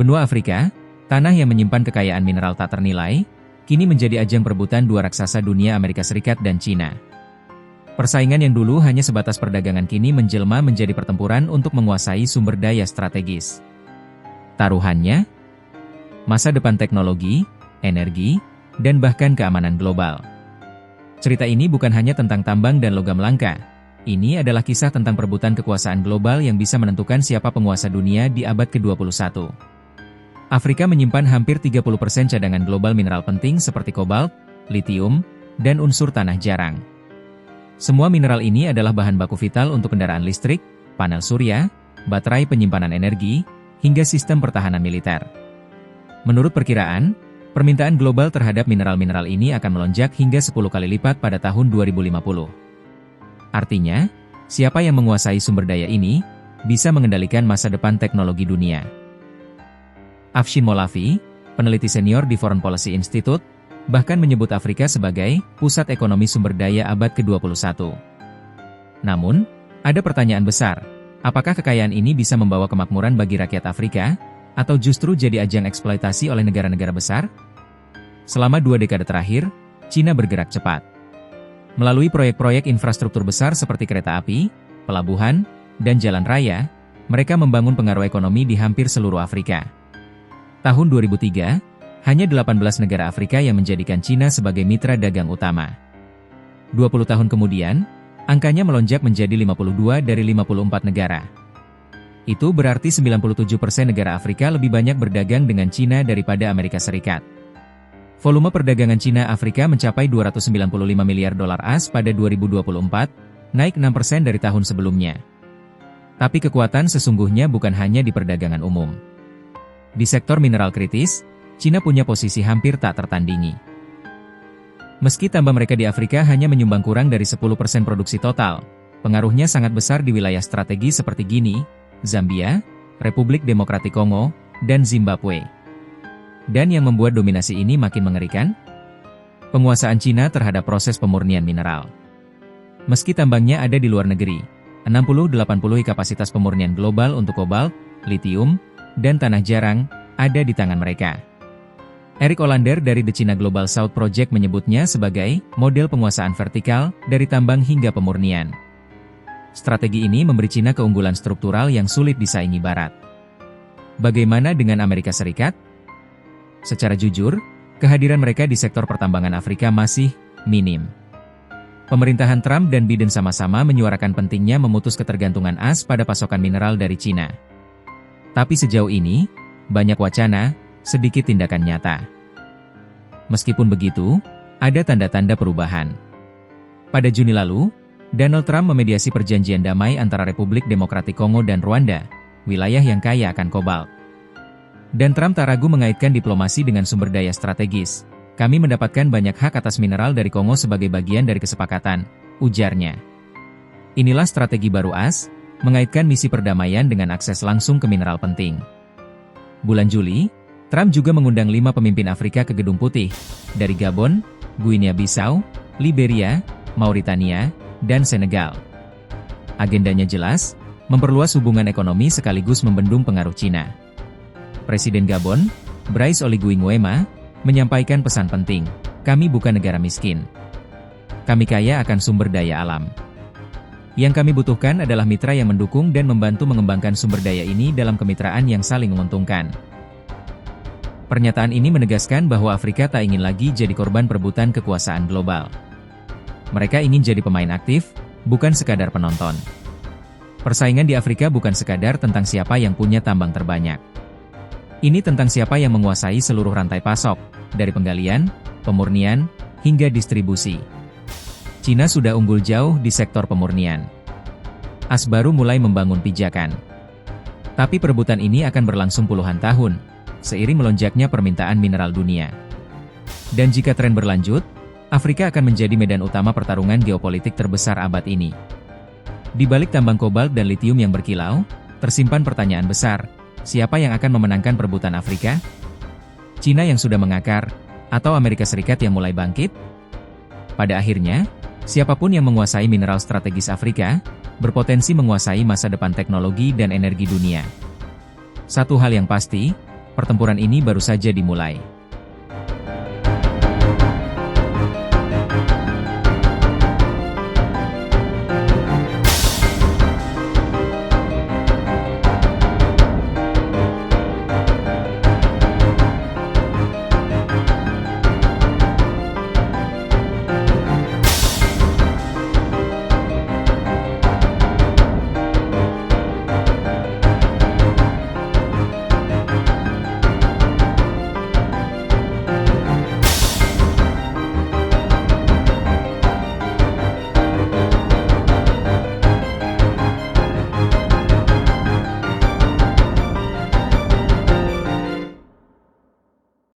Benua Afrika, tanah yang menyimpan kekayaan mineral tak ternilai, kini menjadi ajang perebutan dua raksasa dunia Amerika Serikat dan China. Persaingan yang dulu hanya sebatas perdagangan kini menjelma menjadi pertempuran untuk menguasai sumber daya strategis. Taruhannya, masa depan teknologi, energi, dan bahkan keamanan global. Cerita ini bukan hanya tentang tambang dan logam langka. Ini adalah kisah tentang perebutan kekuasaan global yang bisa menentukan siapa penguasa dunia di abad ke-21. Afrika menyimpan hampir 30% cadangan global mineral penting seperti kobalt, litium, dan unsur tanah jarang. Semua mineral ini adalah bahan baku vital untuk kendaraan listrik, panel surya, baterai penyimpanan energi, hingga sistem pertahanan militer. Menurut perkiraan, permintaan global terhadap mineral-mineral ini akan melonjak hingga 10 kali lipat pada tahun 2050. Artinya, siapa yang menguasai sumber daya ini, bisa mengendalikan masa depan teknologi dunia. Afshin Molavi, peneliti senior di Foreign Policy Institute, bahkan menyebut Afrika sebagai pusat ekonomi sumber daya abad ke-21. Namun, ada pertanyaan besar, apakah kekayaan ini bisa membawa kemakmuran bagi rakyat Afrika, atau justru jadi ajang eksploitasi oleh negara-negara besar? Selama 2 dekade terakhir, China bergerak cepat. Melalui proyek-proyek infrastruktur besar seperti kereta api, pelabuhan, dan jalan raya, mereka membangun pengaruh ekonomi di hampir seluruh Afrika. Tahun 2003, hanya 18 negara Afrika yang menjadikan China sebagai mitra dagang utama. 20 tahun kemudian, angkanya melonjak menjadi 52 dari 54 negara. Itu berarti 97% negara Afrika lebih banyak berdagang dengan China daripada Amerika Serikat. Volume perdagangan China-Afrika mencapai 295 miliar dolar AS pada 2024, naik 6% dari tahun sebelumnya. Tapi kekuatan sesungguhnya bukan hanya di perdagangan umum. Di sektor mineral kritis, China punya posisi hampir tak tertandingi. Meski tambang mereka di Afrika hanya menyumbang kurang dari 10% produksi total, pengaruhnya sangat besar di wilayah strategis seperti Guinea, Zambia, Republik Demokratik Kongo, dan Zimbabwe. Dan yang membuat dominasi ini makin mengerikan? Penguasaan China terhadap proses pemurnian mineral. Meski tambangnya ada di luar negeri, 60-80% kapasitas pemurnian global untuk kobalt, litium, dan tanah jarang ada di tangan mereka. Eric Olander dari The China Global South Project menyebutnya sebagai model penguasaan vertikal dari tambang hingga pemurnian. Strategi ini memberi China keunggulan struktural yang sulit disaingi Barat. Bagaimana dengan Amerika Serikat? Secara jujur, kehadiran mereka di sektor pertambangan Afrika masih minim. Pemerintahan Trump dan Biden sama-sama menyuarakan pentingnya memutus ketergantungan AS pada pasokan mineral dari China. Tapi sejauh ini, banyak wacana, sedikit tindakan nyata. Meskipun begitu, ada tanda-tanda perubahan. Pada Juni lalu, Donald Trump memediasi perjanjian damai antara Republik Demokratik Kongo dan Rwanda, wilayah yang kaya akan kobalt. Dan Trump tak ragu mengaitkan diplomasi dengan sumber daya strategis. Kami mendapatkan banyak hak atas mineral dari Kongo sebagai bagian dari kesepakatan, ujarnya. Inilah strategi baru AS, mengaitkan misi perdamaian dengan akses langsung ke mineral penting. Bulan Juli, Trump juga mengundang 5 pemimpin Afrika ke Gedung Putih, dari Gabon, Guinea-Bissau, Liberia, Mauritania, dan Senegal. Agendanya jelas, memperluas hubungan ekonomi sekaligus membendung pengaruh China. Presiden Gabon, Brice Oligui Nguema, menyampaikan pesan penting, kami bukan negara miskin. Kami kaya akan sumber daya alam. Yang kami butuhkan adalah mitra yang mendukung dan membantu mengembangkan sumber daya ini dalam kemitraan yang saling menguntungkan. Pernyataan ini menegaskan bahwa Afrika tak ingin lagi jadi korban perebutan kekuasaan global. Mereka ingin jadi pemain aktif, bukan sekadar penonton. Persaingan di Afrika bukan sekadar tentang siapa yang punya tambang terbanyak. Ini tentang siapa yang menguasai seluruh rantai pasok, dari penggalian, pemurnian, hingga distribusi. China sudah unggul jauh di sektor pemurnian. AS baru mulai membangun pijakan. Tapi perebutan ini akan berlangsung puluhan tahun, seiring melonjaknya permintaan mineral dunia. Dan jika tren berlanjut, Afrika akan menjadi medan utama pertarungan geopolitik terbesar abad ini. Di balik tambang kobalt dan litium yang berkilau, tersimpan pertanyaan besar. Siapa yang akan memenangkan perebutan Afrika? China yang sudah mengakar, atau Amerika Serikat yang mulai bangkit? Pada akhirnya, siapapun yang menguasai mineral strategis Afrika, berpotensi menguasai masa depan teknologi dan energi dunia. Satu hal yang pasti, pertempuran ini baru saja dimulai.